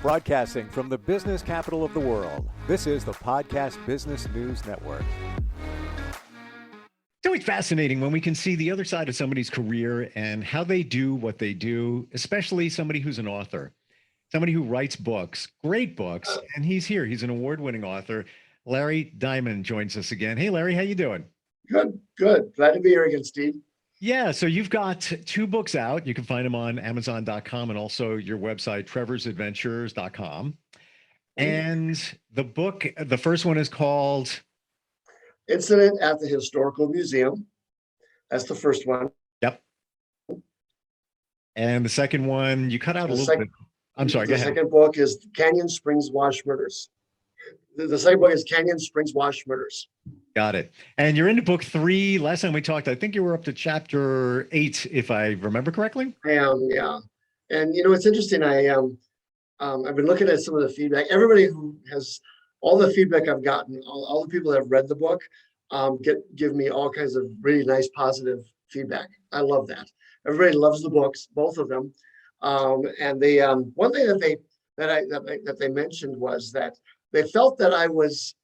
Broadcasting from the business capital of the world, this is the Podcast Business News Network. It's always fascinating when we can see the other side of somebody's career and how they do what they do, especially somebody who's an author, somebody who writes books, great books, and he's here. He's an award-winning author. Larry Deiman joins us again. Hey, Larry, how you doing? Good. Glad to be here again, Steve. Yeah, so you've got two books out. You can find them on Amazon.com and also your website, trevorsadventures.com. And the book, the first one is called Incident at the Historical Museum. That's the first one. Yep. And the second one, you cut out a little bit. I'm sorry, go ahead. The second book is Canyon Springs Wash Murders. The second book is Canyon Springs Wash Murders. Got it. And you're into book 3. Last time we talked, I think you were up to chapter 8, if I remember correctly. I am, yeah. And it's interesting. I've been looking at some of the feedback. Everybody who has all the feedback I've gotten, all the people that have read the book, give me all kinds of really nice positive feedback. I love that. Everybody loves the books, both of them. And they one thing that they mentioned was that they felt that I was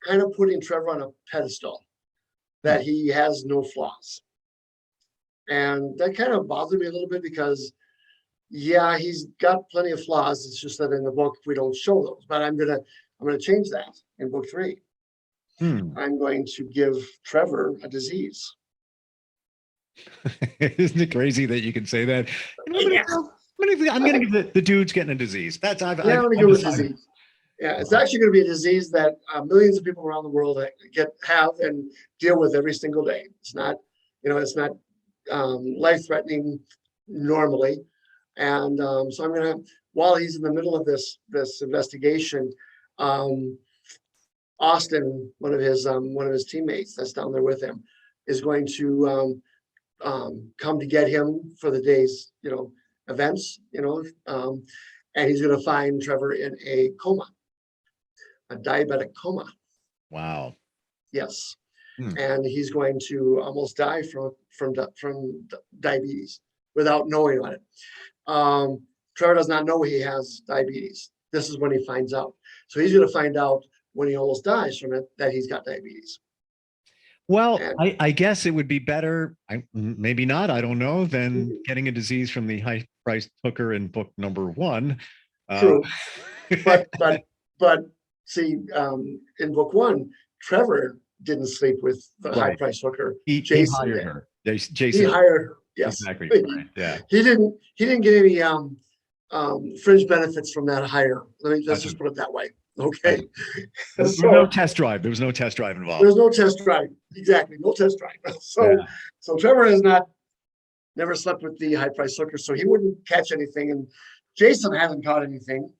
kind of putting Trevor on a pedestal, that he has no flaws. And that kind of bothered me a little bit because, yeah, he's got plenty of flaws. It's just that in the book, we don't show those. But I'm gonna change that in book 3. I'm going to give Trevor a disease. Isn't it crazy that you can say that? Yeah. I'm going to give the dude's getting a disease. That's I'm going to give a disease. Yeah, it's actually going to be a disease that millions of people around the world have and deal with every single day. It's not, life-threatening normally. And so I'm going to, while he's in the middle of this investigation, Austin, one of his teammates that's down there with him, is going to come to get him for the day's events, and he's going to find Trevor in a coma. A diabetic coma. Wow. Yes. And he's going to almost die from diabetes without knowing on it. Trevor does not know he has diabetes. This is when he finds out. So he's going to find out when he almost dies from it that he's got diabetes. Well, I guess it would be better, maybe not, I don't know, than getting a disease from the high-priced hooker in book number 1. True. But see, in book 1, Trevor didn't sleep with the high-priced hooker. Jason hired her. Jason. He hired her. Yes. Exactly. Right. Yeah. He didn't get any fringe benefits from that hire. Let's just put it that way. Okay. There was no test drive. There was no test drive involved. There's no test drive. Exactly. No test drive. So Trevor has never slept with the high-priced hooker, so he wouldn't catch anything. And Jason hasn't caught anything.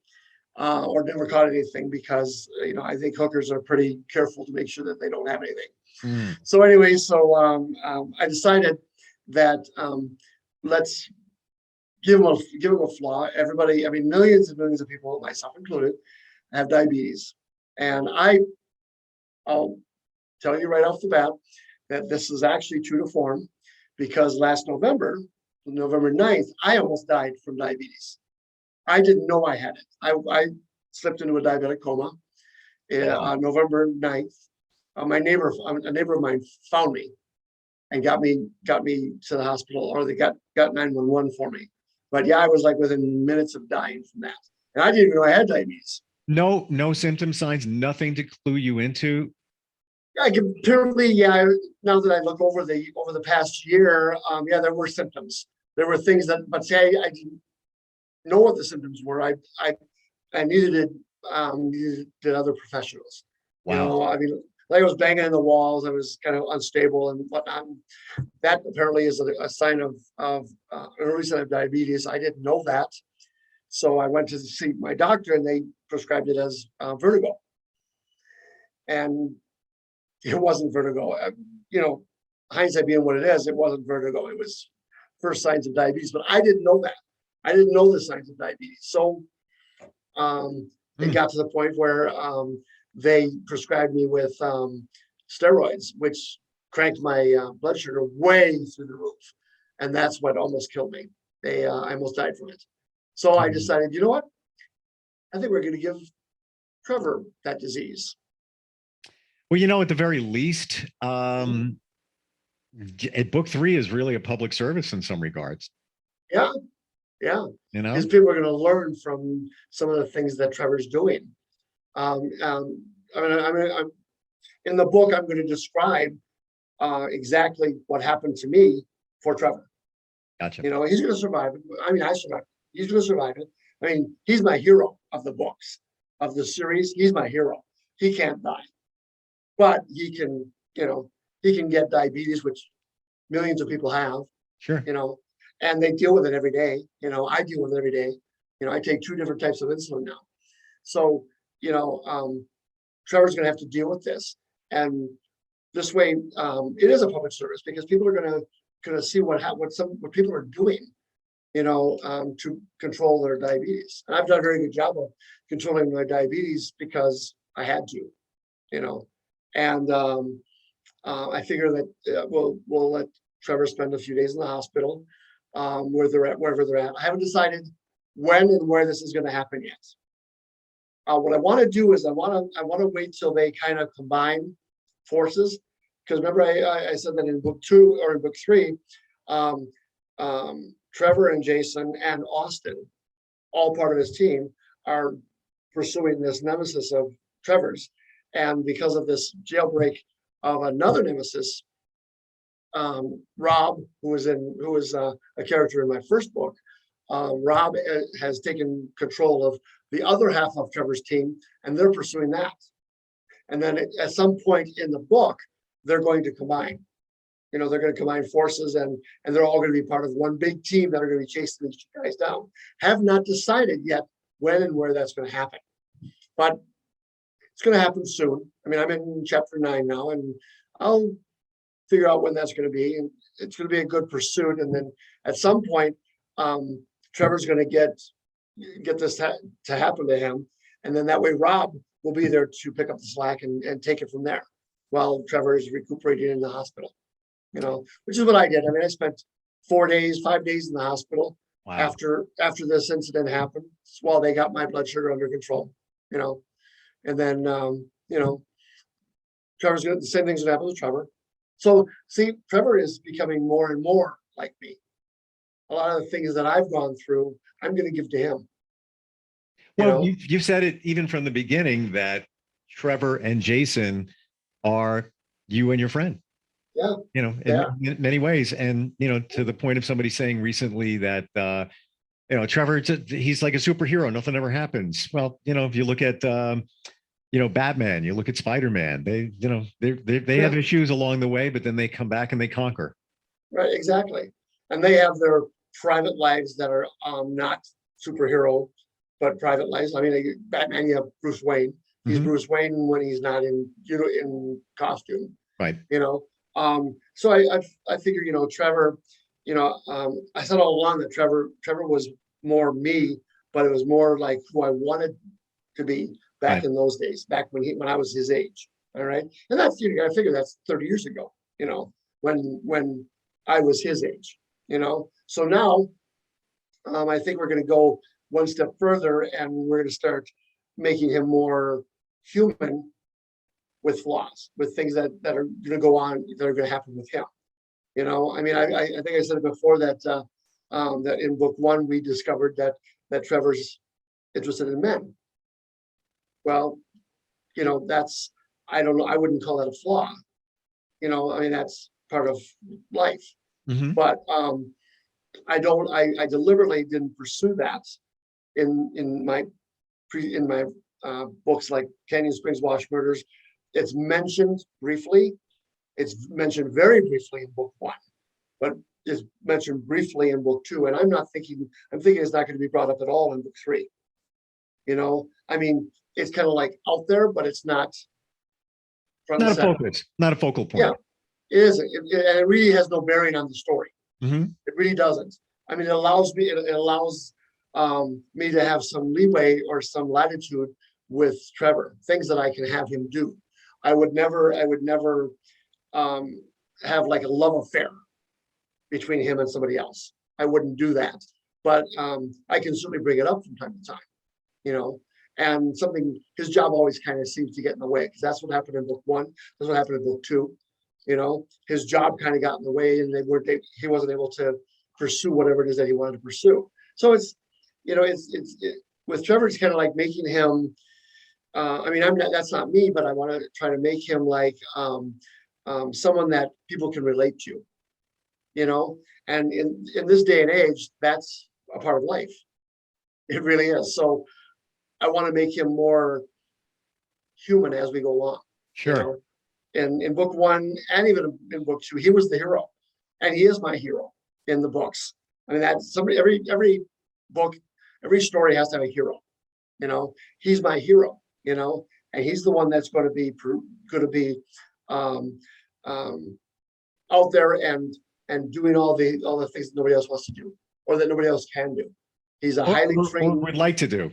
Or never caught anything because I think hookers are pretty careful to make sure that they don't have anything. So anyway, I decided that let's give him a flaw. Everybody, millions and millions of people, myself included, have diabetes, and I'll tell you right off the bat that this is actually true to form, because last November 9th, I almost died from diabetes. I didn't know I had it. I slipped into a diabetic coma on November 9th. A neighbor of mine found me and got me to the hospital, or they got 911 for me. But yeah, I was like within minutes of dying from that. And I didn't even know I had diabetes. No symptom signs, nothing to clue you into. Apparently, now that I look over the past year, there were symptoms. There were things but say I didn't know what the symptoms were. I needed other professionals. Wow. Like I was banging in the walls. I was kind of unstable and whatnot. That apparently is a sign of an early sign of diabetes. I didn't know that, so I went to see my doctor, and they prescribed it as vertigo. And it wasn't vertigo. Hindsight being what it is, it wasn't vertigo. It was first signs of diabetes, but I didn't know that. I didn't know the signs of diabetes. So it got to the point where they prescribed me with steroids, which cranked my blood sugar way through the roof. And that's what almost killed me. I almost died from it. So I decided, you know what? I think we're going to give Trevor that disease. Well, at the very least, book 3 is really a public service in some regards. Yeah, yeah. You know, Because people are going to learn from some of the things that Trevor's doing. I'm in the book, I'm going to describe exactly what happened to me for Trevor. gotcha. He's going to survive it. I mean, I survived it. He's going to survive it. I mean, he's my hero of the books, of the series. He's my hero. He can't die, but he can get diabetes, which millions of people have, Sure. and they deal with it every day. I deal with it every day. I take 2 different types of insulin now. So, Trevor's going to have to deal with this. And this way, it is a public service because people are going to see what people are doing, to control their diabetes. And I've done a very good job of controlling my diabetes because I had to, and I figure that we'll let Trevor spend a few days in the hospital, wherever they're at. I haven't decided when and where this is going to happen yet. What I want to do is I want to wait till they kind of combine forces, because remember I said that in book 2 or in book 3, Trevor and Jason and Austin, all part of his team, are pursuing this nemesis of Trevor's, and because of this jailbreak of another nemesis, Rob, who was a character in my first book, Rob has taken control of the other half of Trevor's team, and they're pursuing that. And then at some point in the book, they're going to combine. They're going to combine forces, and they're all going to be part of one big team that are going to be chasing these guys down. Have not decided yet when and where that's going to happen, but it's going to happen soon. I mean, I'm in chapter 9 now, and I'll figure out when that's going to be, and it's going to be a good pursuit. And then at some point, Trevor's going to get this to happen to him, and then that way Rob will be there to pick up the slack and take it from there while Trevor is recuperating in the hospital. Which is what I did. I mean, I spent 5 days in the hospital. Wow. After this incident happened, while they got my blood sugar under control. And then Trevor's the same thing's gonna happen with Trevor. So see, Trevor is becoming more and more like me. A lot of the things that I've gone through, I'm going to give to him. Well, you've said it even from the beginning that Trevor and Jason are you and your friend. Yeah. In many ways. And, to the point of somebody saying recently that, Trevor, he's like a superhero. Nothing ever happens. Well, if you look at, Batman, you look at Spider-Man, they have issues along the way, but then they come back and they conquer. Right. Exactly. And they have their private lives that are not superhero, but private lives. I mean, Batman, you have Bruce Wayne. He's Bruce Wayne when he's not in costume. Right. So I figure, Trevor, I said all along that Trevor was more me, but it was more like who I wanted to be back in those days, back when I was his age. All right. And that's, I figure that's 30 years ago, when I was his age, So now I think we're going to go one step further, and we're going to start making him more human with flaws, with things that are going to go on, that are going to happen with him. I mean, I think I said it before that that in book 1 we discovered that Trevor's interested in men. Well, that's, I don't know, I wouldn't call that a flaw. I mean, that's part of life. But I deliberately didn't pursue that in my books like Canyon Springs Wash Murders. It's mentioned briefly. It's mentioned very briefly in book 1, but is mentioned briefly in book 2. And I'm thinking it's not going to be brought up at all in book 3. I mean, it's kind of like out there, but it's not. Not a focus, not a focal point. Yeah, it isn't. And it really has no bearing on the story. It really doesn't. I mean, it allows me to have some leeway or some latitude with Trevor, things that I can have him do. I would never have like a love affair between him and somebody else. I wouldn't do that, but I can certainly bring it up from time to time, and something, his job always kind of seems to get in the way, because that's what happened in book one. That's what happened in book two. His job kind of got in the way, and he wasn't able to pursue whatever it is that he wanted to pursue. So it's with Trevor, it's kind of like making him. That's not me, but I want to try to make him like someone that people can relate to. And in this day and age, that's a part of life. It really is. So I want to make him more human as we go along. Sure. In book one and even in book two, he was the hero, and he is my hero in the books. I mean, that's somebody, every book, every story has to have a hero. He's my hero. And he's the one that's going to be out there and doing all the things that nobody else wants to do, or that nobody else can do. He's a highly trained, or would like to do,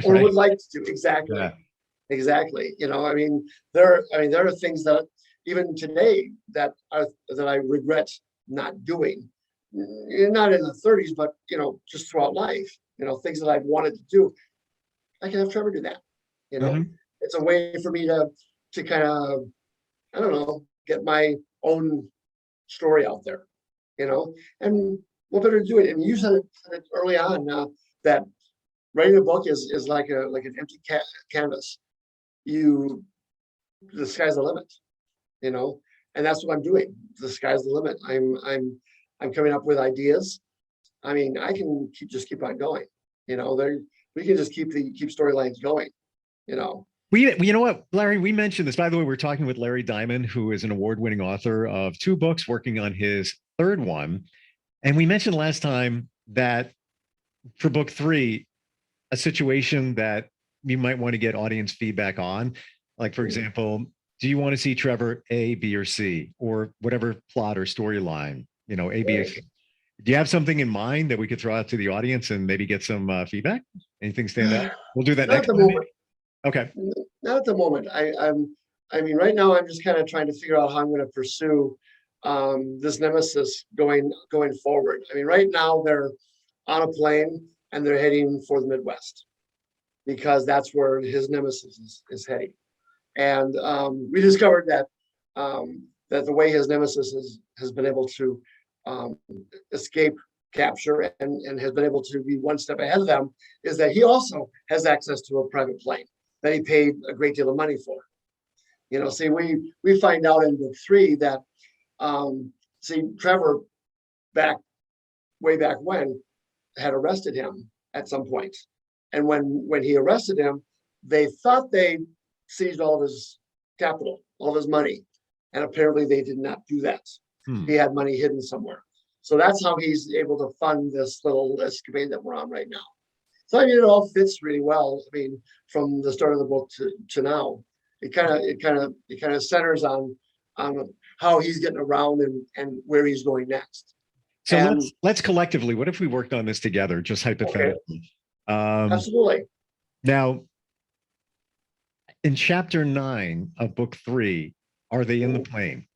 or right? would like to do. Exactly. Yeah. Exactly. There are things that even today that I regret not doing. Not in the 30s, but just throughout life. Things that I've wanted to do. I can have Trevor do that. It's a way for me to kind of, I don't know, get my own story out there. And what better to do it? And you said it early on that writing a book is like an empty canvas. The sky's the limit, and that's what I'm doing. The sky's the limit. I'm coming up with ideas. I mean, I can keep on going. We can just keep storylines going. You know what, Larry, we mentioned this, by the way. We're talking with Larry Deiman, who is an award-winning author of 2 books, working on his 3rd one. And we mentioned last time that for book 3, a situation that you might want to get audience feedback on, like, for example, do you want to see Trevor A, B, or C, or whatever plot or storyline, A, B, or C? Do you have something in mind that we could throw out to the audience and maybe get some feedback? Anything stand out? We'll do that Not next at the time. moment. Okay. Not at the moment. Right now I'm just kind of trying to figure out how I'm going to pursue this nemesis going forward. Right now they're on a plane and they're heading for the Midwest, because that's where his nemesis is heading. And we discovered that the way his nemesis has been able to escape capture and has been able to be one step ahead of them is that he also has access to a private plane that he paid a great deal of money for. See, we find out in book 3 that Trevor way back when had arrested him at some point. And when he arrested him, they thought they seized all of his capital, all of his money. And apparently they did not do that. He had money hidden somewhere. So that's how he's able to fund this little escapade that we're on right now. So it all fits really well. From the start of the book to now, it kind of centers on how he's getting around and where he's going next. So let's collectively, what if we worked on this together, just hypothetically? Okay. Absolutely. Now, in chapter 9 of book 3, are they in the plane?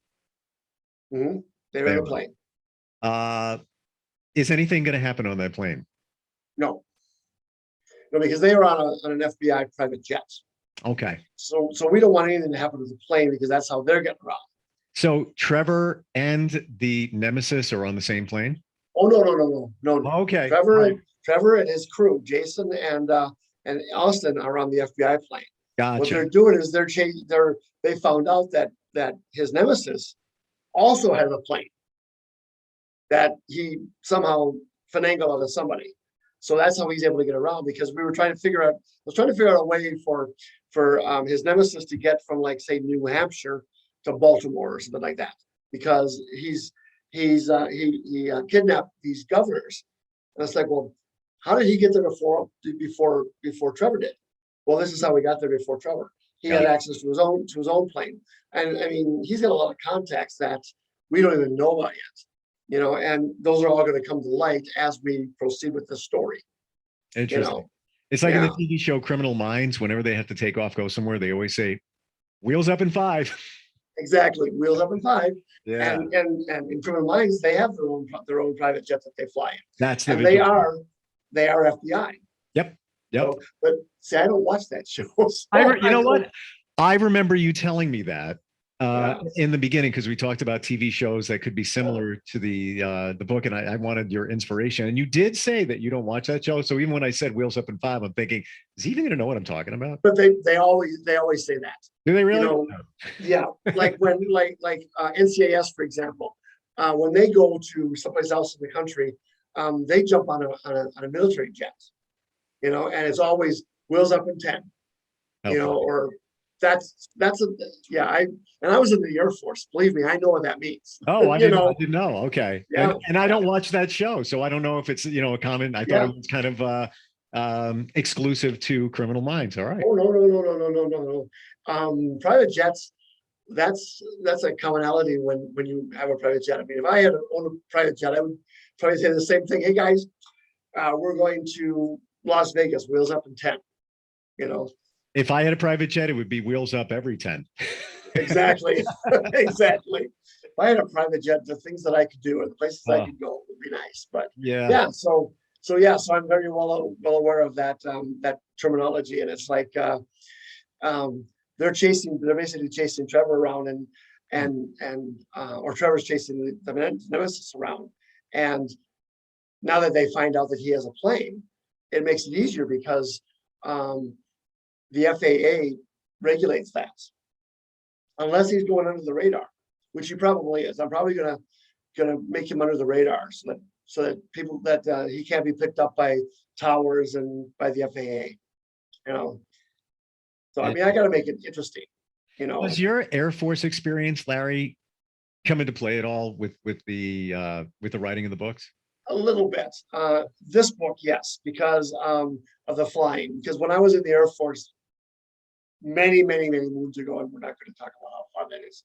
Mm-hmm. They're in the plane. Is anything going to happen on that plane? No, because they are on an FBI private jet. Okay. So we don't want anything to happen to the plane, because that's how they're getting around. So Trevor and the nemesis are on the same plane? Oh, no. Okay. Trevor and his crew, Jason and Austin, are on the FBI plane. Gotcha. What they're doing is they found out that his nemesis also had a plane that he somehow finagled out of somebody. So that's how he's able to get around, because I was trying to figure out a way for his nemesis to get from, like, say, New Hampshire to Baltimore or something like that, because he kidnapped these governors. And it's like, well, how did he get there before Trevor did? Well, this is how we got there before Trevor. He had access to his own plane, and he's got a lot of contacts that we don't even know about yet. And those are all going to come to light as we proceed with the story. Interesting. It's like in the TV show Criminal Minds. Whenever they have to take off, go somewhere, they always say, "Wheels up in 5." Exactly, wheels up in 5. Yeah. And in Criminal Minds, they have their own private jet that they fly in. That's the and they are FBI. Yep. Yep. So, but see, I don't watch that show. So You know what? I remember you telling me that Yeah. in the beginning, because we talked about TV shows that could be similar to the book, and I wanted your inspiration. And you did say that you don't watch that show. So even when I said Wheels Up in Five, I'm thinking, is he even going to know what I'm talking about? But they always say that. Do they really? You know, yeah, like when NCIS, for example, when they go to someplace else in the country, they jump on a military jet, you know, and it's always wheels up in 10, you know, or that's a yeah. I was in the Air Force. Believe me, I know what that means. Oh, I didn't know. Okay, Yeah. And I don't watch that show, so I don't know if it's a common. I thought it was kind of exclusive to Criminal Minds. All right. Oh no. Private jets. That's a commonality when you have a private jet. I mean, if I had owned a private jet, I would probably say the same thing. Hey guys, we're going to Las Vegas, wheels up in 10. You know, if I had a private jet, it would be wheels up every 10. Exactly. Exactly. If I had a private jet, the things that I could do and the places I could go would be nice. But yeah. So I'm very well aware of that that terminology, and it's like they're basically chasing Trevor around or Trevor's chasing the nemesis around. And now that they find out that he has a plane, it makes it easier because the FAA regulates that. Unless he's going under the radar, which he probably is. I'm probably gonna make him under the radar so that people that he can't be picked up by towers and by the FAA. You know. So I mean, I got to make it interesting. You know. Does your Air Force experience, Larry, come into play at all with the writing of the books? A little bit. This book, yes, because of the flying. Because when I was in the Air Force, many moons ago, and we're not going to talk about how far that is,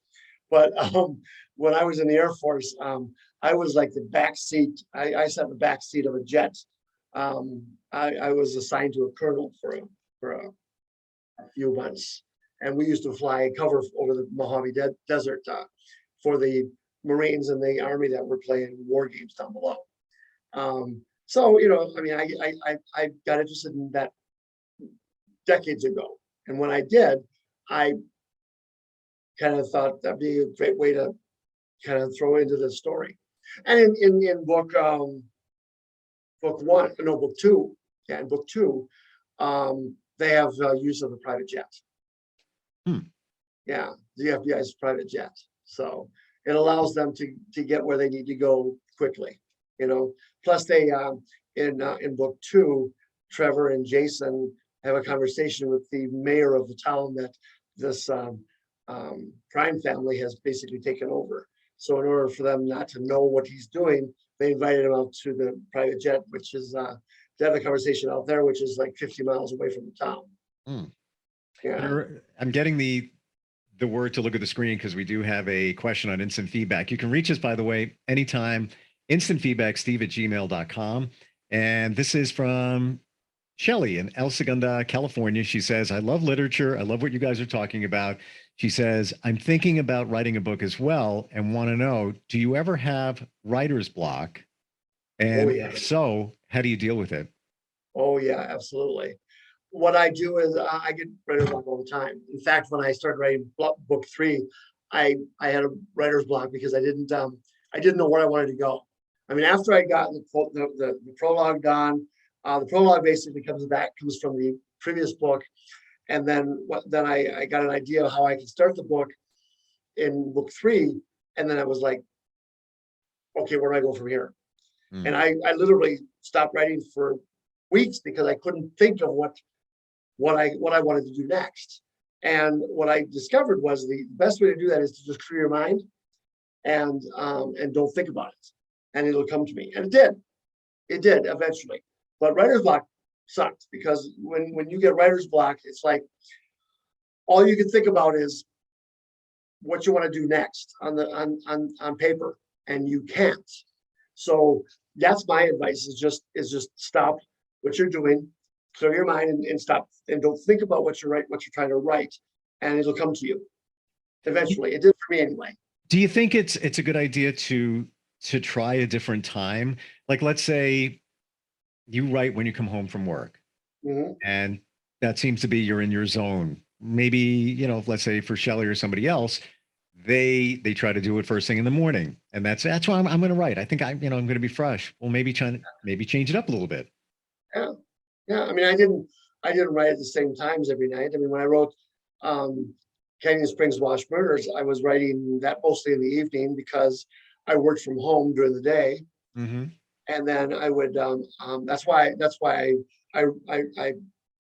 but when I was in the Air Force, I was like the back seat. I sat in the back seat of a jet. I was assigned to a colonel for a few months, and we used to fly cover over the Mojave Desert for the Marines and the Army that were playing war games down below. So I mean, I got interested in that decades ago. And when I did, I kind of thought that'd be a great way to kind of throw into the story. And in book two, in book two, they have use of a private jet. Yeah, the FBI's private jet. So it allows them to get where they need to go quickly. You know. Plus, they in book two, Trevor and Jason have a conversation with the mayor of the town that this crime family has basically taken over. So in order for them not to know what he's doing, they invited him out to the private jet, which is to have a conversation out there, which is like 50 miles away from the town. Yeah. I'm getting the word to look at the screen because we do have a question on instant feedback. You can reach us, by the way, anytime. Instant feedback, steve@gmail.com. And this is from Shelly in El Segundo, California. She says, I love literature. I love what you guys are talking about. She says, I'm thinking about writing a book as well and want to know, do you ever have writer's block? And if so, how do you deal with it? Oh, yeah, absolutely. What I do is I get writer's block all the time. In fact, when I started writing book 3, I had a writer's block because I didn't know where I wanted to go. I mean, after I got the prologue done, the prologue basically comes from the previous book, and then I got an idea of how I could start the book in book 3, and then I was like, okay, where do I go from here? And I literally stopped writing for weeks because I couldn't think of what I wanted to do next. And what I discovered was the best way to do that is to just clear your mind and don't think about it, and it'll come to me. And it did eventually. But writer's block sucked because when you get writer's block, it's like all you can think about is what you want to do next on paper, and you can't. So that's my advice: is just stop what you're doing, clear your mind, and stop, and don't think about what you're trying to write, and it'll come to you eventually. It did for me anyway. Do you think it's a good idea to try a different time? Like, let's say you write when you come home from work, Mhm. And that seems to be you're in your zone. Maybe, let's say for Shelley or somebody else, they try to do it first thing in the morning. And that's why I'm going to write. I think I'm going to be fresh. Well, maybe change it up a little bit. Yeah. Yeah. I mean, I didn't write at the same times every night. I mean, when I wrote Canyon Springs Wash Murders, I was writing that mostly in the evening because I worked from home during the day. Mm-hmm. And then I would that's why I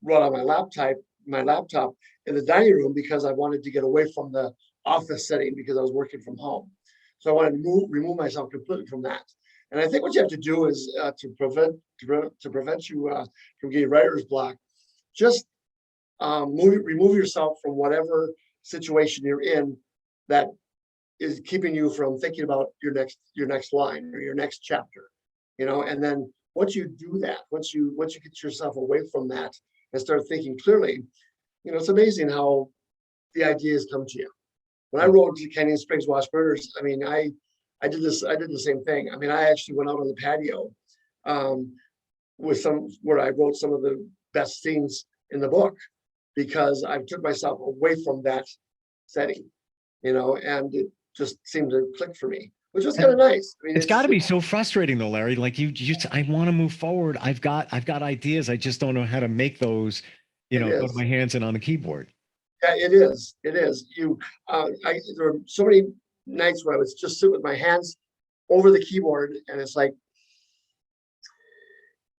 wrote on my laptop in the dining room, because I wanted to get away from the office setting because I was working from home. So I wanted to remove myself completely from that. And I think what you have to do is to prevent you from getting writer's block, just remove yourself from whatever situation you're in that is keeping you from thinking about your next line or your next chapter. And then once you do that, once you get yourself away from that and start thinking clearly, it's amazing how the ideas come to you. When I wrote Canyon Springs Wash Murders, I mean, I did the same thing. I mean, I actually went out on the patio um, where I wrote some of the best scenes in the book, because I took myself away from that setting, and it just seemed to click for me, which was kind of nice. I mean, It's got to be so frustrating though, Larry. Like I want to move forward. I've got ideas. I just don't know how to make those, it go to is. my hands and on the keyboard. Yeah, it is. It is. There were so many nights where I would just sit with my hands over the keyboard, and it's like,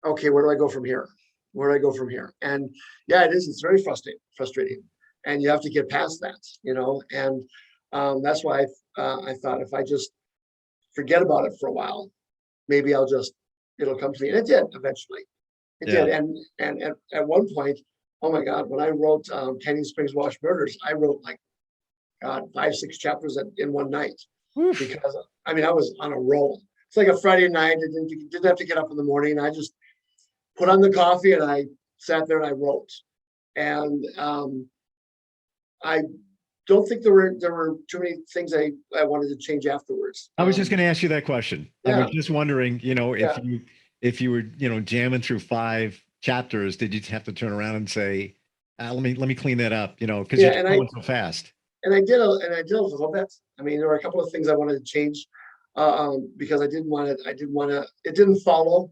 okay, where do I go from here? Where do I go from here? And yeah, it is. It's very frustrating, and you have to get past that, And that's why I thought, if I just forget about it for a while, maybe it'll come to me, and it did eventually. It Yeah. did, and at one point, oh my God, when I wrote Canyon Springs Wash Murders, I wrote like, God, 5, 6 chapters in one night. Oof. Because I mean, I was on a roll. It's like a Friday night. I didn't have to get up in the morning. I just put on the coffee and I sat there and I wrote. And I don't think there were too many things I wanted to change afterwards. I was just going to ask you that question. I Yeah. was just wondering, Yeah. if you were, jamming through 5 chapters, did you have to turn around and say, let me clean that up, because Yeah, you're and going so fast. And I did a little bit. I mean, there were a couple of things I wanted to change because I didn't want to. It didn't follow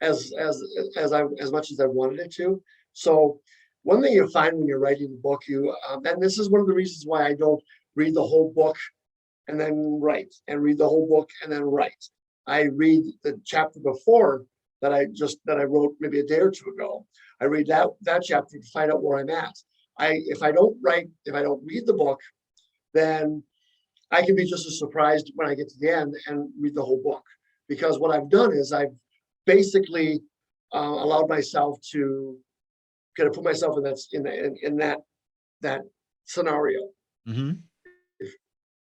as much as I wanted it to. So one thing you find when you're writing a book, and this is one of the reasons why I don't read the whole book and then write, and read the whole book and then write. I read the chapter before that I wrote maybe a day or two ago. I read that chapter to find out where I'm at. If I don't read the book, then I can be just as surprised when I get to the end and read the whole book. Because what I've done is I've basically allowed myself to kind of put myself in that scenario, Mm-hmm.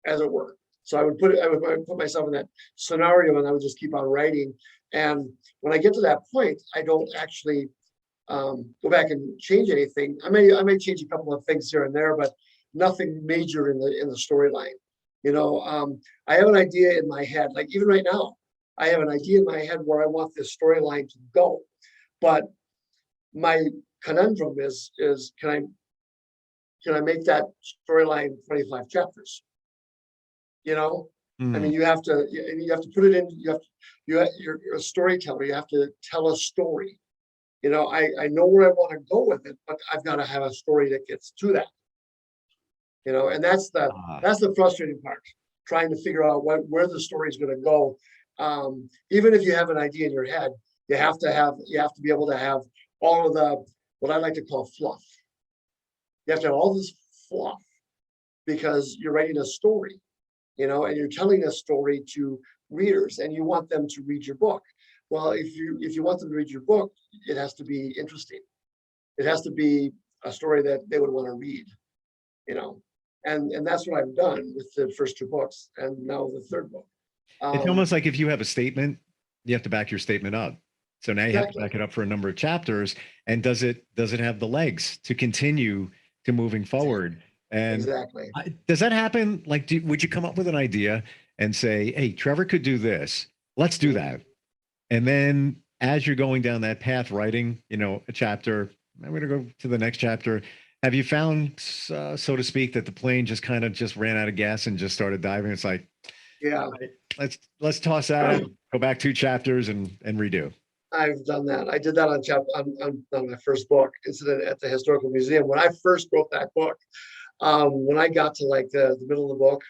as it were. So I would put myself in that scenario, and I would just keep on writing. And when I get to that point, I don't actually go back and change anything. I may change a couple of things here and there, but nothing major in the storyline. I have an idea in my head, like even right now, I have an idea in my head where I want this storyline to go. But my conundrum is can I make that storyline 25 chapters? I mean, you have to put it in. You're a storyteller. You have to tell a story. I know where I want to go with it, but I've got to have a story that gets to that. And that's the frustrating part, trying to figure out where the story is going to go. Even if you have an idea in your head, you have to be able to have all of the, what I like to call fluff. You have to have all this fluff, because you're writing a story, and you're telling a story to readers, and you want them to read your book. Well, if you want them to read your book, it has to be interesting. It has to be a story that they would want to read, and that's what I've done with the first 2 books, and now the 3rd book. It's almost like if you have a statement, you have to back your statement up. So now you have to Exactly. back it up for a number of chapters. And does it have the legs to continue to moving forward? And Exactly. does that happen? Like, would you come up with an idea and say, hey, Trevor could do this. Let's do that. And then as you're going down that path, writing, a chapter, I'm going to go to the next chapter. Have you found, so to speak, that the plane just kind of just ran out of gas and just started diving? It's like, Yeah, all right, let's toss out, go back 2 chapters and redo. I've done that. I did that on my first book, Incident at the Historical Museum. When I first wrote that book, when I got to like the middle of the book,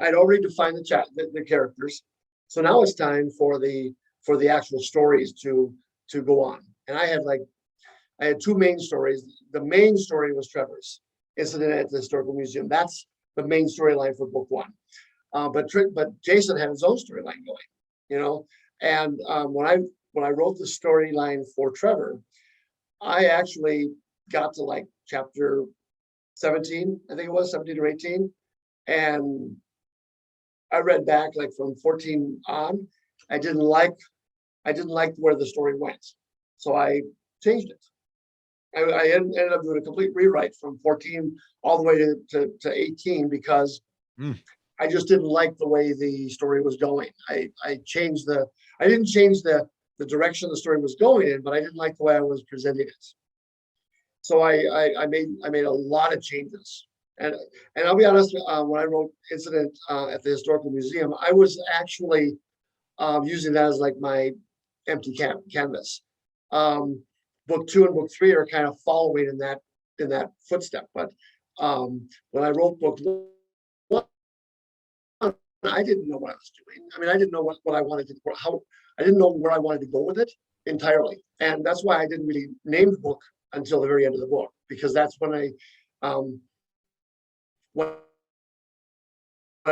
I'd already defined the characters. So now it's time for the actual stories to go on. And I had 2 main stories. The main story was Trevor's Incident at the Historical Museum. That's the main storyline for book 1. But Jason had his own storyline going, you know. And when I wrote the storyline for Trevor, I actually got to like chapter 17, I think it was 17 or 18. And I read back like from 14 on. I didn't like where the story went. So I changed it. I ended up doing a complete rewrite from 14 all the way to 18 because I just didn't like the way the story was going. I didn't change the direction the story was going in, but I didn't like the way I was presenting it. So I made a lot of changes. And I'll be honest, when I wrote Incident at the Historical Museum, I was actually using that as like my empty canvas. Book 2 and book 3 are kind of following in that footstep. But when I wrote book 1, I didn't know what I was doing. I mean, I didn't know what I wanted to I didn't know where I wanted to go with it entirely. And that's why I didn't really name the book until the very end of the book, because that's when I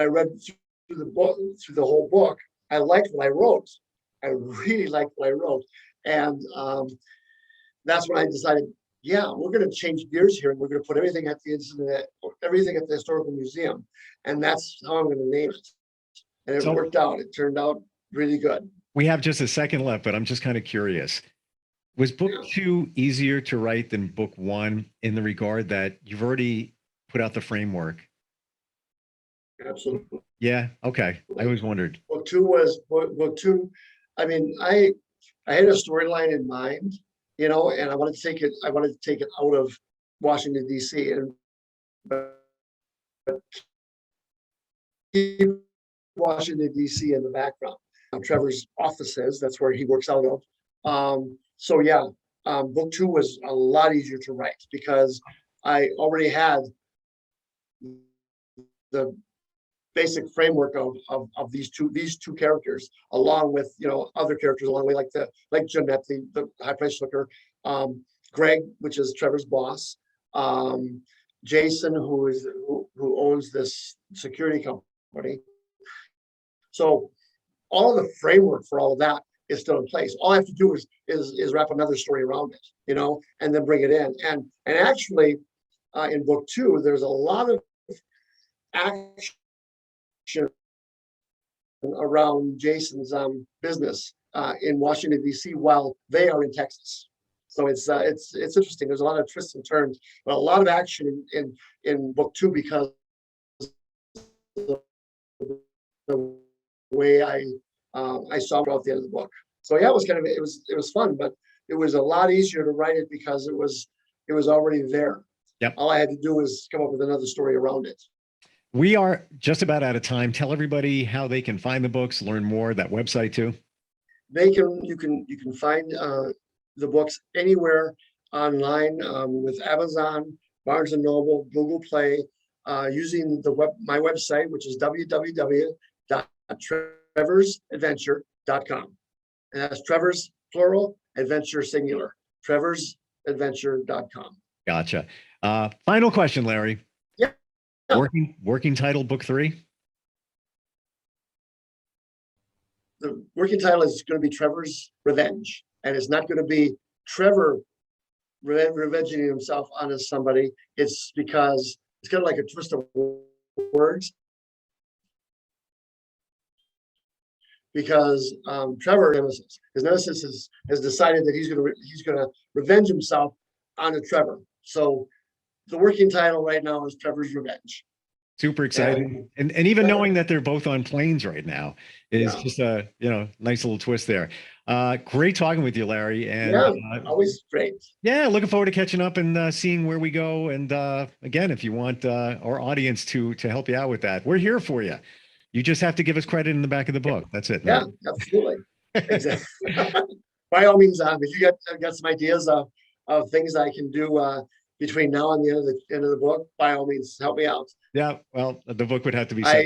read through the whole book, I liked what I wrote. I really liked what I wrote. And that's when I decided, yeah, we're going to change gears here and we're going to put everything at the Historical Museum. And that's how I'm going to name it. And it worked out. It turned out really good. We have just a second left, but I'm just kind of curious. Was book 2 easier to write than book 1 in the regard that you've already put out the framework? Absolutely. Yeah. Okay. I always wondered. Book 2. I mean, I had a storyline in mind, you know, and I wanted to take it out of Washington, D.C. and keep Washington, D.C. in the background. Trevor's offices, that's where he works out of. So yeah, book 2 was a lot easier to write because I already had the basic framework of these two characters, along with, you know, other characters along the way, like Jeanette, the high price hooker, Greg, which is Trevor's boss, Jason, who owns this security company. So all of the framework for all of that is still in place. All I have to do is wrap another story around it, you know, and then bring it in. And actually, in book 2, there's a lot of action around Jason's business in Washington, D.C. while they are in Texas. So it's interesting. There's a lot of twists and turns, but a lot of action in book 2 because of the way I saw it at the end of the book. So yeah, it was fun, but it was a lot easier to write it because it was already there. Yep. All I had to do was come up with another story around it. We are just about out of time. Tell everybody how they can find the books, learn more, that website too. You can find the books anywhere online with Amazon, Barnes and Noble, Google Play, using my website, which is www.trevorsadventure.com. And that's Trevor's plural, adventure singular. trevorsadventure.com. Gotcha. Final question, Larry. Yeah. Working title, book 3? The working title is going to be Trevor's Revenge. And it's not going to be Trevor revenging himself on somebody. It's because it's kind of like a twist of words. Because Trevor, his nemesis has decided that he's going to revenge himself on a Trevor. So the working title right now is Trevor's Revenge. Super exciting. And even knowing that they're both on planes right now is just a, nice little twist there. Great talking with you, Larry. And Yeah, always great. yeah, looking forward to catching up and seeing where we go. And again, if you want our audience to help you out with that, we're here for you. You just have to give us credit in the back of the book. That's it. Yeah, absolutely. Exactly. By all means, if you got some ideas of things I can do between now and the end of the book, by all means, help me out. Yeah, well, the book would have to be I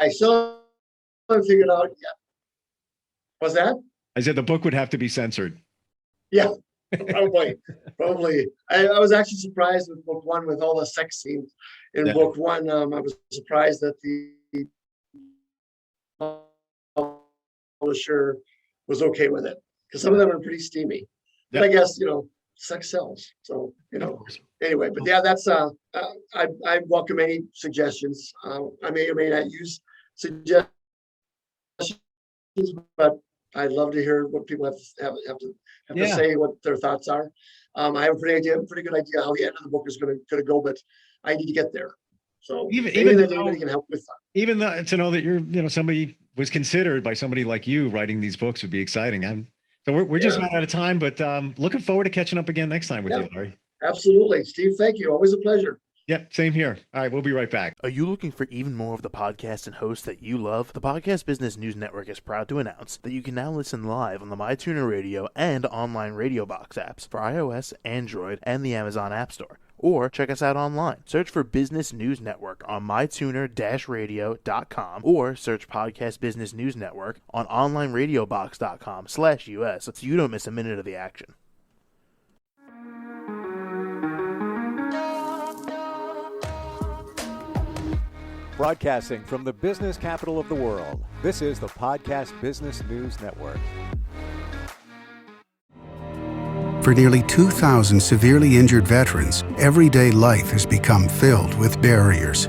still haven't figured out yet. What's that? I said the book would have to be censored. Yeah, probably. I was actually surprised with book one with all the sex scenes in book one. I was surprised that the publisher was okay with it because some of them are pretty steamy. But I guess, sex sells. So, anyway, but yeah, that's I welcome any suggestions. I may or may not use suggestions, but I'd love to hear what people have to say, what their thoughts are. I have a pretty good idea how the end of the book is going to go, but I need to get there. So even that anybody can help with that. Even to know that you're, somebody was considered by somebody like you writing these books would be exciting. So we're just about out of time, but looking forward to catching up again next time with you, Larry. Absolutely. Steve, thank you. Always a pleasure. Yep, same here. All right, we'll be right back. Are you looking for even more of the podcasts and hosts that you love? The Podcast Business News Network is proud to announce that you can now listen live on the MyTuner Radio and online Radio Box apps for iOS, Android, and the Amazon App Store. Or check us out online. Search for Business News Network on mytuner-radio.com or search Podcast Business News Network on onlineradiobox.com/US so you don't miss a minute of the action. Broadcasting from the business capital of the world, this is the Podcast Business News Network. For nearly 2,000 severely injured veterans, everyday life has become filled with barriers.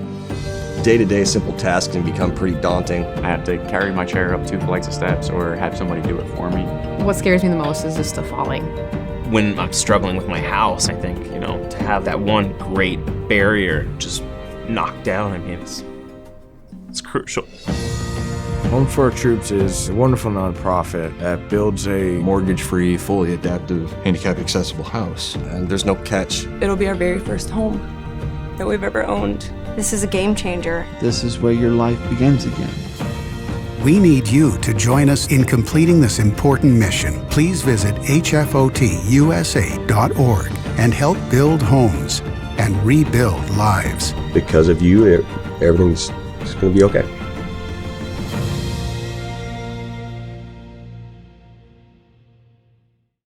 Day-to-day simple tasks can become pretty daunting. I have to carry my chair up 2 flights of steps or have somebody do it for me. What scares me the most is just the falling. When I'm struggling with my house, I think, to have that one great barrier just knocked down, it's crucial. Home for Our Troops is a wonderful nonprofit that builds a mortgage-free, fully adaptive, handicap-accessible house. And there's no catch. It'll be our very first home that we've ever owned. This is a game changer. This is where your life begins again. We need you to join us in completing this important mission. Please visit hfotusa.org and help build homes and rebuild lives. Because of you, everything's going to be okay.